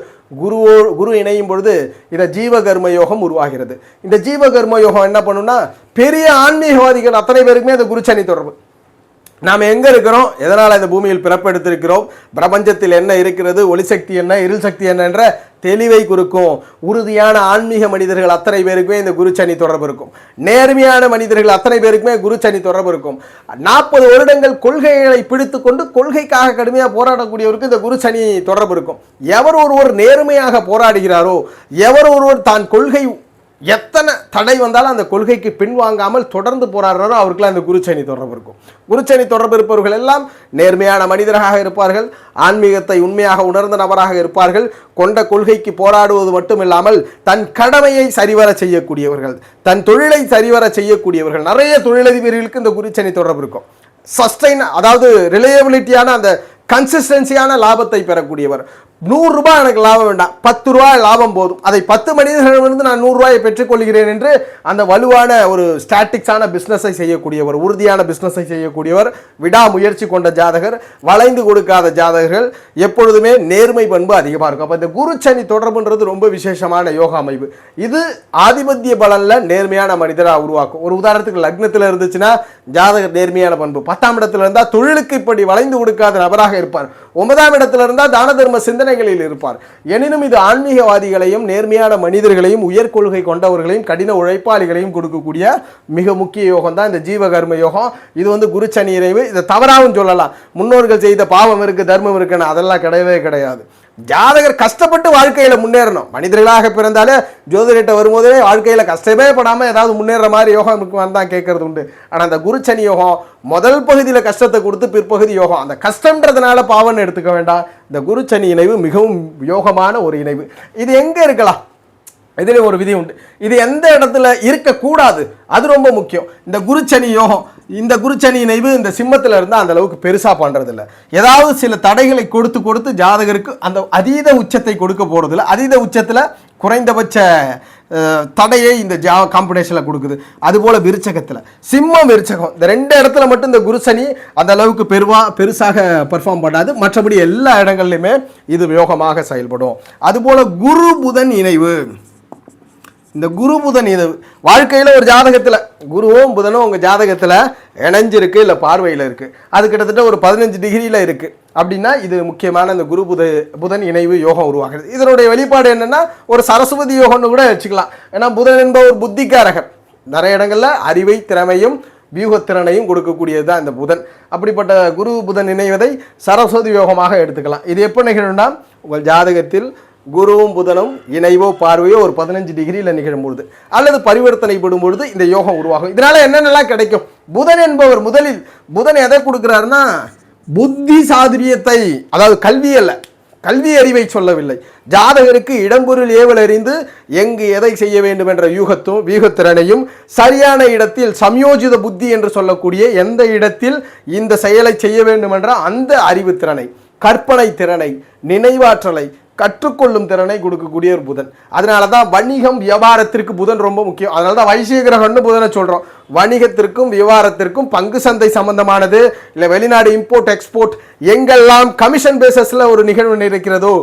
குரு இணையும் பொழுது இந்த ஜீவகர்ம யோகம் உருவாகிறது. இந்த ஜீவகர்ம யோகம் என்ன பண்ணுன்னா, பெரிய ஆன்மீகவாதிகள் அத்தனை பேருக்குமே அந்த குரு சனி தொடர்பு. நாம் எங்கே இருக்கிறோம், எதனால் இந்த பூமியில் பிறப்பெடுத்திருக்கிறோம், பிரபஞ்சத்தில் என்ன இருக்கிறது, ஒளிசக்தி என்ன, இருள் சக்தி என்ன என்ற தெளிவை கொடுக்கும். உறுதியான ஆன்மீக மனிதர்கள் அத்தனை பேருக்குமே இந்த குரு சனி தொடர்பு இருக்கும். நேர்மையான மனிதர்கள் அத்தனை பேருக்குமே குரு சனி தொடர்பு இருக்கும். 40 வருடங்கள் கொள்கைகளை பிடித்து கொண்டு கொள்கைக்காக கடுமையாக போராடக்கூடியவருக்கு இந்த குரு சனி தொடர்பு இருக்கும். எவர் ஒருவர் நேர்மையாக போராடுகிறாரோ, எவர் ஒருவர் தான் கொள்கை எத்தனை தடை வந்தாலும் அந்த கொள்கைக்கு பின்வாங்காமல் தொடர்ந்து போராடுறாரோ அவருக்குலாம் அந்த குருச்சனி தொடர்பு இருக்கும். குருச்சனி தொடர்பு இருப்பவர்கள் எல்லாம் நேர்மையான மனிதராக இருப்பார்கள், ஆன்மீகத்தை உண்மையாக உணர்ந்த நபராக இருப்பார்கள், கொண்ட கொள்கைக்கு போராடுவது மட்டுமில்லாமல் தன் கடமையை சரிவர செய்யக்கூடியவர்கள், தன் தொழிலை சரிவர செய்யக்கூடியவர்கள். நிறைய தொழிலதிபர்களுக்கு இந்த குருச்சனி தொடர்பு இருக்கும். சஸ்டைன், அதாவது ரிலையபிலிட்டியான அந்த கன்சிஸ்டன்சியான லாபத்தை பெறக்கூடியவர். 100 ரூபாய் எனக்கு லாபம் வேண்டாம், 10 ரூபாய் லாபம் போதும், அதை 10 மனிதர்களிடமிருந்து நான் 100 ரூபாயை பெற்றுக்கொள்கிறேன் என்று அந்த வலுவான ஒரு ஸ்டாட்டிக்ஸான பிஸ்னஸை செய்யக்கூடியவர், உறுதியான பிஸ்னஸை செய்யக்கூடியவர், விடாமுயற்சி கொண்ட ஜாதகர், வளைந்து கொடுக்காத ஜாதகர்கள், எப்பொழுதுமே நேர்மை பண்பு அதிகமாக இருக்கும். அப்போ இந்த குரு சனி தொடர்புன்றது ரொம்ப விசேஷமான யோகா அமைப்பு. இது ஆதிபத்திய பலனில் நேர்மையான மனிதராக உருவாக்கும். ஒரு உதாரணத்துக்கு லக்னத்தில் இருந்துச்சுன்னா ஜாதகர் நேர்மையான பண்பு, 10ஆம் இடத்துல இருந்தால் தொழிலுக்கு இப்படி வளைந்து கொடுக்காத நபராக இருப்பார், 9ஆம் இடத்துல இருந்தால் தான தர்ம சிந்தனைகளில் இருப்பார். எனினும் இது ஆன்மீகவாதிகளையும் நேர்மையான மனிதர்களையும் உயர்கொள்கை கொண்டவர்களையும் கடின உழைப்பாளிகளையும் கொடுக்கக்கூடிய மிக முக்கிய யோகம் தான் இந்த ஜீவகர்ம யோகம். இது வந்து குரு சனி இணைவு. இதை தவறாகவும் சொல்லலாம், முன்னோர்கள் செய்த பாவம் இருக்கு, தர்மம் இருக்குன்னு, அதெல்லாம் கிடையவே கிடையாது. ஜாதகர் கஷ்டப்பட்டு வாழ்க்கையில் முன்னேறணும். மனிதர்களாக பிறந்தாலே ஜோதிடர்கிட்ட வரும்போதே வாழ்க்கையில் கஷ்டமே படாமல் ஏதாவது முன்னேற மாதிரி யோகம் இருக்குமான்னு தான் கேட்கறது உண்டு. ஆனால் அந்த குருச்சனி யோகம் முதல் பகுதியில் கஷ்டத்தை கொடுத்து பிற்பகுதி யோகம். அந்த கஷ்டம்ன்றதுனால பாவன்னு எடுத்துக்க வேண்டாம். இந்த குருச்சனி இணைவு மிகவும் யோகமான ஒரு இணைவு. இது எங்கே இருக்கலாம்? இதுலேயும் ஒரு விதி உண்டு. இது எந்த இடத்துல இருக்கக்கூடாது, அது ரொம்ப முக்கியம். இந்த குருச்சனி யோகம், இந்த குருச்சனி இணைவு இந்த சிம்மத்தில் இருந்தால் அந்த அளவுக்கு பெருசாக பண்ணுறதில்ல. ஏதாவது சில தடைகளை கொடுத்து கொடுத்து ஜாதகருக்கு அந்த அதீத உச்சத்தை கொடுக்க போகிறதில்ல. அதீத உச்சத்தில் குறைந்தபட்ச தடையை இந்த காம்பினேஷனில் கொடுக்குது. அதுபோல் விருச்சகத்தில் சிம்மம் விருச்சகம் இந்த 2 இடத்துல மட்டும் இந்த குருசனி அந்த அளவுக்கு பெருசாக பெர்ஃபார்ம் பண்ணாது. மற்றபடி எல்லா இடங்கள்லையுமே இது யோகமாக செயல்படும். அதுபோல் குரு புதன் இணைவு, இந்த குரு புதன் இது வாழ்க்கையில் ஒரு ஜாதகத்தில் குருவும் புதனும் உங்கள் ஜாதகத்தில் இணைஞ்சிருக்கு, இல்லை பார்வையில் இருக்குது, அது கிட்டத்தட்ட ஒரு 15 டிகிரியில் இருக்குது அப்படின்னா இது முக்கியமான இந்த குரு புதன் இணைவு யோகம் உருவாகிறது. இதனுடைய வெளிப்பாடு என்னென்னா ஒரு சரஸ்வதி யோகம்னு கூட வச்சுக்கலாம். ஏன்னா புதன் என்பவர் புத்திக்காரகர். நிறைய இடங்களில் அறிவை, திறமையும் வியூகத்திறனையும் கொடுக்கக்கூடியது தான் இந்த புதன். அப்படிப்பட்ட குரு புதன் இணைவதை சரஸ்வதி யோகமாக எடுத்துக்கலாம். இது எப்போ நிகழும்னா உங்கள் ஜாதகத்தில் குருவும் புதனும் இணைவோ பார்வையோ ஒரு 15 டிகிரியில் நிகழும்பொழுது அல்லது பரிவர்த்தனை படும்பொழுது இந்த யோகம் உருவாகும். இதனால என்னென்னலாம் கிடைக்கும்? புதன் என்பவர் முதலில் புதன் எதை கொடுக்குறாருன்னா புத்தி சாதுரியத்தை, அதாவது கல்வி அல்ல, கல்வி அறிவை சொல்லவில்லை. ஜாதகருக்கு இடம்பொருள் ஏவல் அறிந்து எங்கு எதை செய்ய வேண்டும் என்ற வியூகத்திறனையும் சரியான இடத்தில் சம்யோஜித புத்தி என்று சொல்லக்கூடிய எந்த இடத்தில் இந்த செயலை செய்ய வேண்டும் என்ற அந்த அறிவு திறனை, கற்பனை திறனை, நினைவாற்றலை, கற்றுக்கொள்ளும் திறனை கொடுக்கக்கூடிய ஒரு புதன். அதனால தான் வணிகம் வியாபாரத்திற்கு புதன் ரொம்ப முக்கியம். அதனால தான் வைசிய கிரகம்னு புதனை சொல்கிறோம். வணிகத்திற்கும் வியாபாரத்திற்கும் பங்கு சந்தை சம்பந்தமானது, இல்லை வெளிநாடு இம்போர்ட் எக்ஸ்போர்ட், எங்கெல்லாம் கமிஷன் பேசஸில் ஒரு நிகழ்வு இருக்கிறதோ,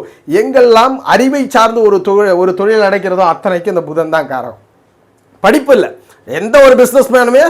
எங்கெல்லாம் அறிவை சார்ந்து ஒரு தொழில் நடக்கிறதோ அத்தனைக்கு இந்த புதன் தான் காரணம். படிப்பு இல்லை. எந்த ஒரு பிஸ்னஸ் மேனுமே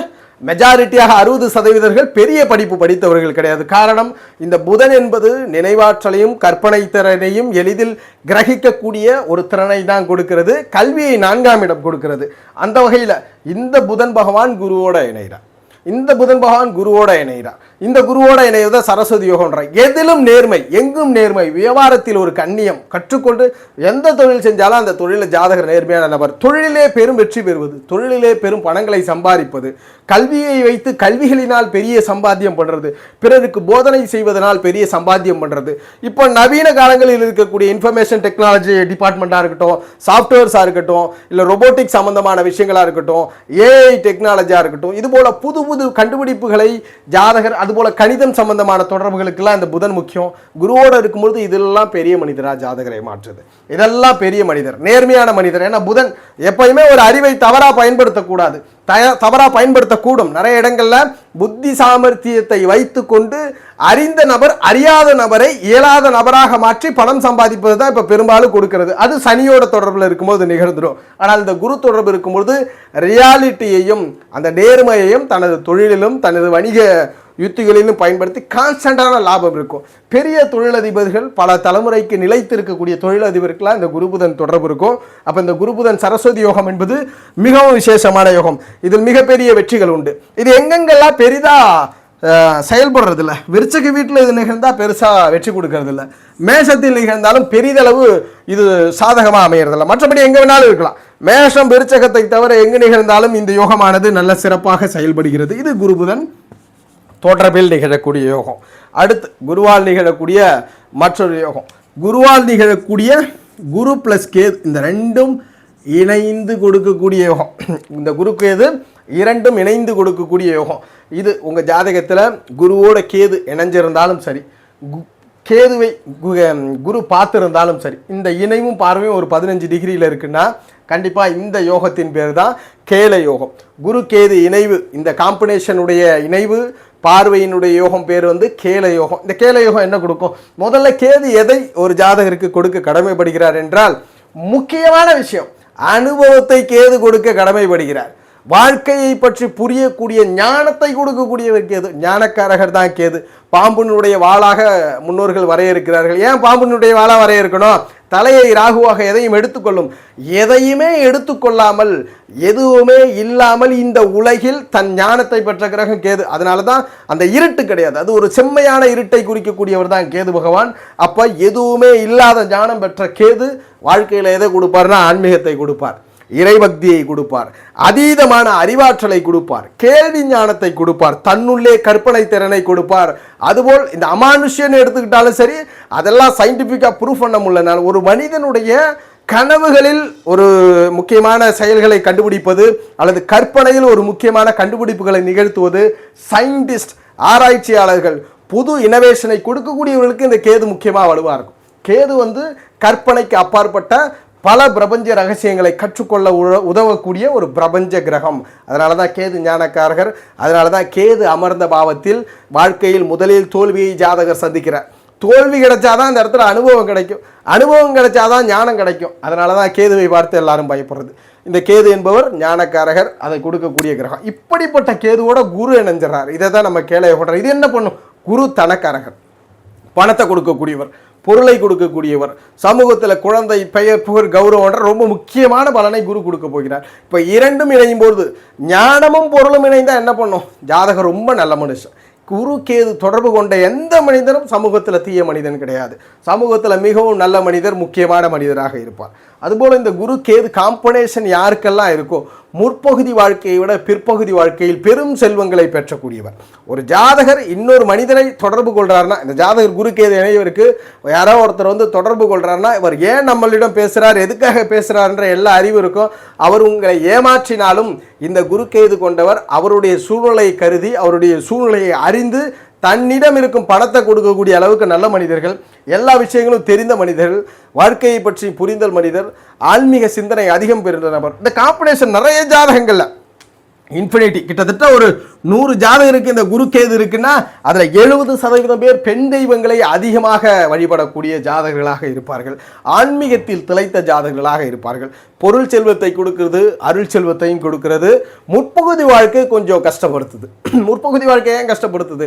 மெஜாரிட்டியாக 60% பெரிய படிப்பு படித்தவர்கள் கிடையாது. காரணம், இந்த புதன் என்பது நினைவாற்றலையும் கற்பனை திறனையும் எளிதில் கிரகிக்கக்கூடிய ஒரு திறனை தான் கொடுக்கிறது. கல்வியை 4ஆம் இடம் கொடுக்கிறது. அந்த வகையில் இந்த புதன் பகவான் குருவோட இணைகிறார். இந்த புதன் பகவான் குருவோட இணைகிறார். இந்த குருவோட இணைவதை சரஸ்வதி யோகம்ன்ற. எதிலும் நேர்மை, எங்கும் நேர்மை, வியாபாரத்தில் ஒரு கண்ணியம், கற்றுக்கொண்டு எந்த தொழில் செஞ்சாலும் அந்த தொழிலில் ஜாதகர் நேர்மையான நபர், தொழிலே பெரும் வெற்றி பெறுவது, தொழிலிலே பெரும் பணங்களை சம்பாதிப்பது, கல்வியை வைத்து கல்விகளினால் பெரிய சம்பாத்தியம் பண்ணுறது, பிறருக்கு போதனை செய்வதனால் பெரிய சம்பாத்தியம் பண்ணுறது. இப்போ நவீன காலங்களில் இருக்கக்கூடிய இன்ஃபர்மேஷன் டெக்னாலஜி டிபார்ட்மெண்ட்டாக இருக்கட்டும், சாஃப்ட்வேர்ஸாக இருக்கட்டும், இல்லை ரொபோட்டிக் சம்பந்தமான விஷயங்களாக இருக்கட்டும், ஏஐ டெக்னாலஜியாக இருக்கட்டும், இதுபோல் புது புது கண்டுபிடிப்புகளை ஜாதகர், அதுபோல கணிதம் சம்பந்தமான தொடர்புகளுக்கெல்லாம் இந்த புதன் முக்கியம். குருவோடு இருக்கும்பொழுது இதெல்லாம் பெரிய மனிதரா ஜாதகரை மாற்றுது. இதெல்லாம் பெரிய மனிதர், நேர்மையான மனிதர். ஏன்னா புதன் எப்பயுமே ஒரு அறிவை தவறாக பயன்படுத்தக்கூடாது, தவறாக பயன்படுத்தக்கூடும். நிறைய இடங்கள்ல புத்தி சாமர்த்தியத்தை வைத்து கொண்டு அறிந்த நபர் அறியாத நபரை இயலாத நபராக மாற்றி பணம் சம்பாதிப்பது தான் இப்போ பெரும்பாலும் கொடுக்கிறது. அது சனியோட தொடர்பில் இருக்கும்போது நிகழ்ந்துடும். ஆனால் இந்த குரு தொடர்பு இருக்கும்போது ரியாலிட்டியையும் அந்த நேர்மையையும் தனது தொழிலிலும் தனது வணிக யுத்திகளிலும் பயன்படுத்தி கான்ஸ்டன்டான லாபம் இருக்கும். பெரிய தொழிலதிபர்கள், பல தலைமுறைக்கு நிலைத்து இருக்கக்கூடிய தொழிலதிபர்களாக இந்த குருபுதன் தொடர்பு இருக்கும். அப்போ இந்த குருபுதன் சரஸ்வதி யோகம் என்பது மிகவும் விசேஷமான யோகம். இதில் மிகப்பெரிய வெற்றிகள் உண்டு. இது எங்கெங்கெல்லாம் பெரிதாக செயல்படுறதில்ல. விருச்சக வீட்டில் இது நிகழ்ந்தால் பெருசாக வெற்றி கொடுக்கறதில்ல. மேஷத்தில் நிகழ்ந்தாலும் பெரிதளவு இது சாதகமாக அமையறதில்ல. மற்றபடி எங்கே வேணாலும் இருக்கலாம். மேஷம் விருச்சகத்தை தவிர எங்கு நிகழ்ந்தாலும் இந்த யோகமானது நல்ல சிறப்பாக செயல்படுகிறது. இது குருபுதன் தொடர்பில் நிகழக்கூடிய யோகம். அடுத்து குருவால் நிகழக்கூடிய மற்றொரு யோகம், குருவால் நிகழக்கூடிய குரு பிளஸ் கேது, இந்த ரெண்டும் இணைந்து கொடுக்கக்கூடிய யோகம். இந்த குரு கேது இரண்டும் இணைந்து கொடுக்கக்கூடிய யோகம். இது உங்கள் ஜாதகத்தில் குருவோட கேது இணைஞ்சிருந்தாலும் சரி, கேதுவை குரு பார்த்துருந்தாலும் சரி, இந்த இணைவும் பார்வையும் ஒரு 15 டிகிரியில் இருக்குன்னா கண்டிப்பாக இந்த யோகத்தின் பேர் தான் கேல யோகம். குரு கேது இணைவு, இந்த காம்பினேஷனுடைய இணைவு பார்வையினுடைய யோகம் பேர் வந்து கேல யோகம். இந்த கேல யோகம் என்ன கொடுக்கும்? முதல்ல கேது எதை ஒரு ஜாதகருக்கு கொடுக்க கடமைப்படுகிறார் என்றால், முக்கியமான விஷயம் அனுபவத்தை கேது கொடுக்க கடமைப்படுகிறார். வாழ்க்கையை பற்றி புரியக்கூடிய ஞானத்தை கொடுக்கக்கூடியவர் கேது. ஞானக்காரகர் தான் கேது. பாம்பினுடைய வாளாக முன்னோர்கள் வரையறுக்கிறார்கள். ஏன் பாம்பினுடைய வாளாக வரையறுக்கணும்? தலையை ராகுவாக எதையும் எடுத்துக்கொள்ளும். எதையுமே எடுத்துக்கொள்ளாமல் எதுவுமே இல்லாமல் இந்த உலகில் தன் ஞானத்தை பெற்ற கிரகம் கேது. அதனால தான் அந்த இருட்டு கிடையாது, அது ஒரு செம்மையான இருட்டை குறிக்கக்கூடியவர் தான் கேது பகவான். அப்ப எதுவுமே இல்லாத ஞானம் பெற்ற கேது வாழ்க்கையில் எதை கொடுப்பார்னா ஆன்மீகத்தை கொடுப்பார், இறைபக்தியை கொடுப்பார், அதீதமான அறிவாற்றலை கொடுப்பார், கேள்வி ஞானத்தை கொடுப்பார், தன்னுள்ளே கற்பனை திறனை கொடுப்பார். அதுபோல் இந்த அமானுஷ்யன்னு எடுத்துக்கிட்டாலும் சரி, அதெல்லாம் சயின்டிஃபிக்காக ப்ரூஃப் பண்ண முடியலனால ஒரு மனிதனுடைய கனவுகளில் ஒரு முக்கியமான செயல்களை கண்டுபிடிப்பது அல்லது கற்பனையில் ஒரு முக்கியமான கண்டுபிடிப்புகளை நிகழ்த்துவது சயின்டிஸ்ட் ஆராய்ச்சியாளர்கள் புது இனோவேஷனை கொடுக்கக்கூடியவர்களுக்கு இந்த கேது முக்கியமாக வலுவாக இருக்கும். கேது கற்பனைக்கு அப்பாற்பட்ட பல பிரபஞ்ச ரகசியங்களை கற்றுக்கொள்ள உதவக்கூடிய ஒரு பிரபஞ்ச கிரகம். அதனால தான் கேது ஞானக்காரகர். அதனால தான் கேது அமர்ந்த பாவத்தில் வாழ்க்கையில் முதலில் தோல்வியை ஜாதகர் சந்திக்கிறார். தோல்வி கிடைச்சாதான் இந்த இடத்துல அனுபவம் கிடைக்கும், அனுபவம் கிடைச்சாதான் ஞானம் கிடைக்கும். அதனால தான் கேதுவை பார்த்து எல்லாரும் பயப்படுறது. இந்த கேது என்பவர் ஞானக்காரகர், அதை கொடுக்கக்கூடிய கிரகம். இப்படிப்பட்ட கேதுவோட குரு இணைஞ்சிடறார். இதை தான் நம்ம கேளைய போடுறோம். இது என்ன பண்ணும்? குரு தனக்காரகர், பணத்தை கொடுக்கக்கூடியவர், பொருளை கொடுக்கக்கூடியவர், சமூகத்தில் குழந்தை, பெயர், புகழ், கௌரவன்ற ரொம்ப முக்கியமான பலனை குரு கொடுக்க போகிறார். இப்போ இரண்டும் இணையும் போது ஞானமும் பொருளும் இணைந்தால் என்ன பண்ணும்? ஜாதகம் ரொம்ப நல்ல மனுஷன். குரு கேது தொடர்பு கொண்ட எந்த மனிதனும் சமூகத்தில் தீய மனிதன் கிடையாது, சமூகத்தில் மிகவும் நல்ல மனிதர், முக்கியமான மனிதராக இருப்பார். அதுபோல் இந்த குரு கேது காம்பினேஷன் யாருக்கெல்லாம் இருக்கோ முற்பகுதி வாழ்க்கையை விட பிற்பகுதி வாழ்க்கையில் பெரும் செல்வங்களை பெற்றக்கூடியவர். ஒரு ஜாதகர் இன்னொரு மனிதனை தொடர்பு கொள்றாருன்னா, இந்த ஜாதகர் குரு கேது இணையவருக்கு யாரோ ஒருத்தர் தொடர்பு கொள்றாருன்னா, இவர் ஏன் நம்மளிடம் பேசுகிறார், எதுக்காக பேசுகிறார்ன்ற எல்லா அறிவு இருக்கும். அவர் உங்களை ஏமாற்றினாலும் இந்த குரு கேது கொண்டவர் அவருடைய சூழ்நிலையை கருதி, அவருடைய சூழ்நிலையை அறிந்து தன்னிடம் இருக்கும் பணத்தை கொடுக்கக்கூடிய அளவுக்கு நல்ல மனிதர்கள், எல்லா விஷயங்களும் தெரிந்த மனிதர்கள், வாழ்க்கையை பற்றி புரிந்தல் மனிதர், ஆன்மீக சிந்தனை அதிகம் பெறுகிற நபர். இந்த காம்பினேஷன் நிறைய ஜாதகங்கள்ல இன்ஃபினிட்டி, கிட்டத்தட்ட ஒரு 100 ஜாதகருக்கு இந்த குரு கேது இருக்குன்னா அதில் 70% பேர் பெண் தெய்வங்களை அதிகமாக வழிபடக்கூடிய ஜாதகர்களாக இருப்பார்கள், ஆன்மீகத்தில் திளைத்த ஜாதகர்களாக இருப்பார்கள். பொருள் செல்வத்தை கொடுக்கிறது, அருள் செல்வத்தையும் கொடுக்கிறது. முற்பகுதி வாழ்க்கை கொஞ்சம் கஷ்டப்படுத்துது. முற்பகுதி வாழ்க்கை ஏன் கஷ்டப்படுத்துது?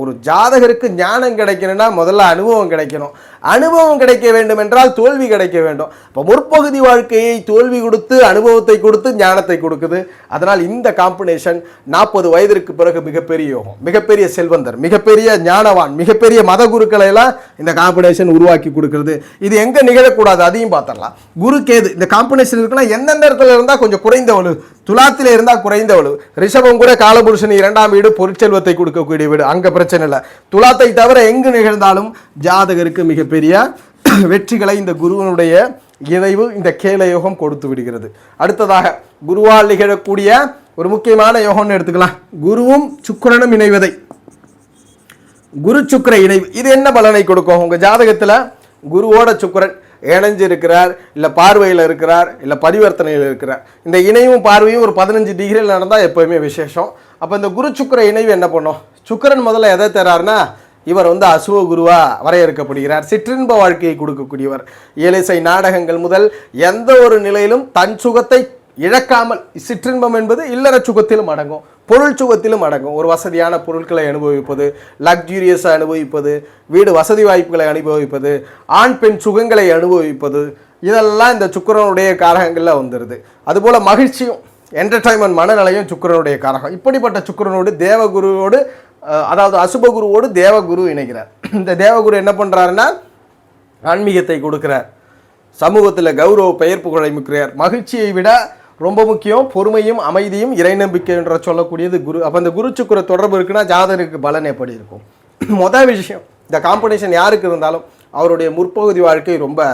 ஒரு ஜாதகருக்கு ஞானம் கிடைக்கணும்னா முதல்ல அனுபவம் கிடைக்கணும், அனுபவம் கிடைக்க வேண்டும் என்றால் தோல்வி கிடைக்க வேண்டும். இப்போ முற்பகுதி வாழ்க்கையை தோல்வி கொடுத்து அனுபவத்தை கொடுத்து ஞானத்தை கொடுக்குது. அதனால் இந்த காம்பினேஷன் 40 வயதிற்கு பிறகு மிகப்பெரிய யோகம், மிகப்பெரிய செல்வந்தர், மிகப்பெரிய ஞானவான், மிகப்பெரிய மத குருக்களை எல்லாம் இந்த காம்பினேஷன் உருவாக்கி கொடுக்கிறது. இது எங்க நிகழக்கூடாது அதையும் பார்த்துடலாம். குரு கேது இந்த காம்பினேஷன் இருக்குன்னா எந்தெந்த இடத்துல இருந்தால் கொஞ்சம் குறைந்த வலு, துலாத்தில இருந்தால் குறைந்த வலு. ரிஷபம் கூட காலபுருஷன் 2ஆம் வீடு, பொருட்செல்வத்தை கொடுக்கக்கூடிய வீடு, அங்க பிரச்சனை இல்லை. துலாத்தை தவிர எங்கு நிகழ்ந்தாலும் ஜாதகருக்கு மிகப்பெரிய வெற்றிகளை இந்த குருவனுடைய இணைவு, இந்த கேல யோகம் கொடுத்து விடுகிறது. அடுத்ததாக குருவால் நிகழக்கூடிய ஒரு முக்கியமான யோகம்னு எடுத்துக்கலாம், குருவும் சுக்கிரனும் இணைவதை. குரு சுக்கிர இணைவு இது என்ன பலனை கொடுக்கும்? உங்க ஜாதகத்தில் குருவோட சுக்கிரன் இணைஞ்சு இருக்கிறார், இல்லை பார்வையில் இருக்கிறார், இல்லை பரிவர்த்தனையில் இருக்கிறார். இந்த இணைவும் பார்வையும் ஒரு 15 டிகிரியில் நடந்தால் எப்போயுமே விசேஷம். அப்போ இந்த குரு சுக்கிர இணைவு என்ன பண்ணும்? சுக்கிரன் முதல்ல எதை தராருன்னா, இவர் அசுவ குருவா வரையறுக்கப்படுகிறார். சிற்றின்ப வாழ்க்கையை கொடுக்கக்கூடியவர். இயலிசை நாடகங்கள் முதல் எந்த ஒரு நிலையிலும் தன் சுகத்தை இழக்காமல், சிற்றின்பம் என்பது இல்லற சுகத்திலும் அடங்கும், பொருள் சுகத்திலும் அடங்கும். ஒரு வசதியான பொருட்களை அனுபவிப்பது, லக்ஸூரியஸாக அனுபவிப்பது, வீடு வசதி வாய்ப்புகளை அனுபவிப்பது, ஆண் பெண் சுகங்களை அனுபவிப்பது, இதெல்லாம் இந்த சுக்கிரனுடைய காரகங்களில் வந்துடுது. அதுபோல் மகிழ்ச்சியும் என்டர்டைன்மெண்ட் மனநிலையும் சுக்கிரனுடைய காரகம். இப்படிப்பட்ட சுக்கிரனோடு தேவகுருவோடு, அதாவது அசுபகுருவோடு தேவகுரு இணைகிறார். இந்த தேவகுரு என்ன பண்ணுறாருன்னா ஆன்மீகத்தை கொடுக்கிறார், சமூகத்தில் கௌரவ பெயர் புகழை முக்கிறார். மகிழ்ச்சியை விட ரொம்ப முக்கியம் பொறுமையும் அமைதியும் இறை நம்பிக்கை என்ற சொல்லக்கூடியது குரு. அப்போ இந்த குரு சுக்கிர தொடர்பு இருக்குன்னா ஜாதகருக்கு பலன் எப்படி இருக்கும்? முதல் விஷயம், இந்த காம்பினேஷன் யாருக்கு இருந்தாலும் அவருடைய முற்பகுதி வாழ்க்கை ரொம்ப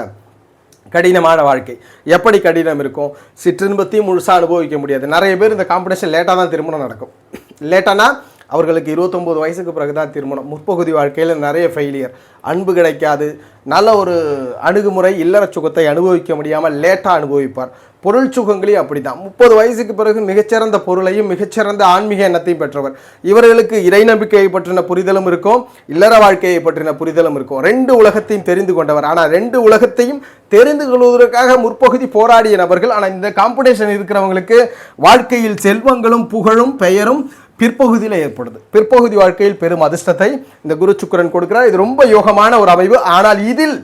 கடினமான வாழ்க்கை. எப்படி கடினம் இருக்கும்? சிற்றின்பத்தையும் முழுசாக அனுபவிக்க முடியாது. நிறைய பேர் இந்த காம்பினேஷன் லேட்டாக தான் திருமணம் நடக்கும். லேட்டானா அவர்களுக்கு 29 வயசுக்கு பிறகு தான் திருமணம். முற்பகுதி வாழ்க்கையில் நிறைய ஃபெயிலியர், அன்பு கிடைக்காது, நல்ல ஒரு அணுகுமுறை, இல்லற சுகத்தை அனுபவிக்க முடியாமல் லேட்டாக அனுபவிப்பார். பொருள் சுகங்களையும் அப்படி தான். 30 வயசுக்கு பிறகு மிகச்சிறந்த பொருளையும் மிகச்சிறந்த ஆன்மீக எண்ணத்தையும் பெற்றவர். இவர்களுக்கு இறை நம்பிக்கையை பற்றின புரிதலும் இருக்கும், இல்லற வாழ்க்கையை பற்றின புரிதலும் இருக்கும். 2 உலகத்தையும் தெரிந்து கொண்டவர். ஆனால் 2 உலகத்தையும் தெரிந்து கொள்வதற்காக முற்பகுதி போராடிய நபர்கள். ஆனால் இந்த காம்படிஷன் இருக்கிறவங்களுக்கு வாழ்க்கையில் செல்வங்களும் புகழும் பெயரும் பிற்பகுதியில் ஏற்படுது. பிற்பகுதி வாழ்க்கையில் பெரும் அதிர்ஷ்டத்தை இந்த குரு சுக்கிரன் கொடுக்கிறார். இது ரொம்ப யோகமான ஒரு அமைவு. ஆனால் இதில்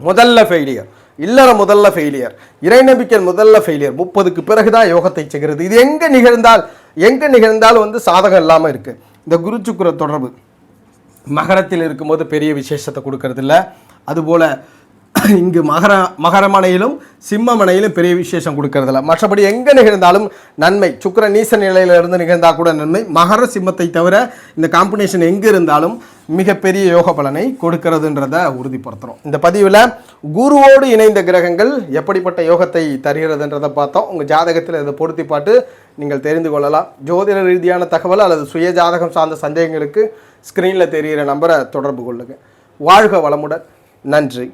முதல்ல ஃபெயிலியர், இல்லற முதல்ல ஃபெயிலியர், இறைநம்பிக்கை முதல்ல ஃபெயிலியர், 30க்கு பிறகுதான் யோகத்தை செய்கிறது. இது எங்க நிகழ்ந்தால் வந்து சாதகம் இல்லாமல் இருக்கு. இந்த குரு சுக்கிர தொடர்பு மகரத்தில் இருக்கும்போது பெரிய விசேஷத்தை கொடுக்கறது இல்லை. அதுபோல இங்கு மகரமனையிலும் சிம்மமனையிலும் பெரிய விசேஷம் கொடுக்கறதில்ல. மற்றபடி எங்கே நிகழ்ந்தாலும் நன்மை. சுக்கிர நீச நிலையிலிருந்து நிகழ்ந்தால் கூட நன்மை. மகர சிம்மத்தை தவிர இந்த காம்பினேஷன் எங்கே இருந்தாலும் மிகப்பெரிய யோக பலனை கொடுக்கறதுன்றதை உறுதிப்படுத்துகிறோம். இந்த பதிவில் குருவோடு இணைந்த கிரகங்கள் எப்படிப்பட்ட யோகத்தை தருகிறதுன்றதை பார்த்தோம். உங்கள் ஜாதகத்தில் இதை பொருத்தி பார்த்து நீங்கள் தெரிந்து கொள்ளலாம். ஜோதிட ரீதியான தகவல் அல்லது சுய ஜாதகம் சார்ந்த சந்தேகங்களுக்கு ஸ்க்ரீனில் தெரிகிற நம்பரை தொடர்பு கொள்ளுங்கள். வாழ்க வளமுடன். நன்றி.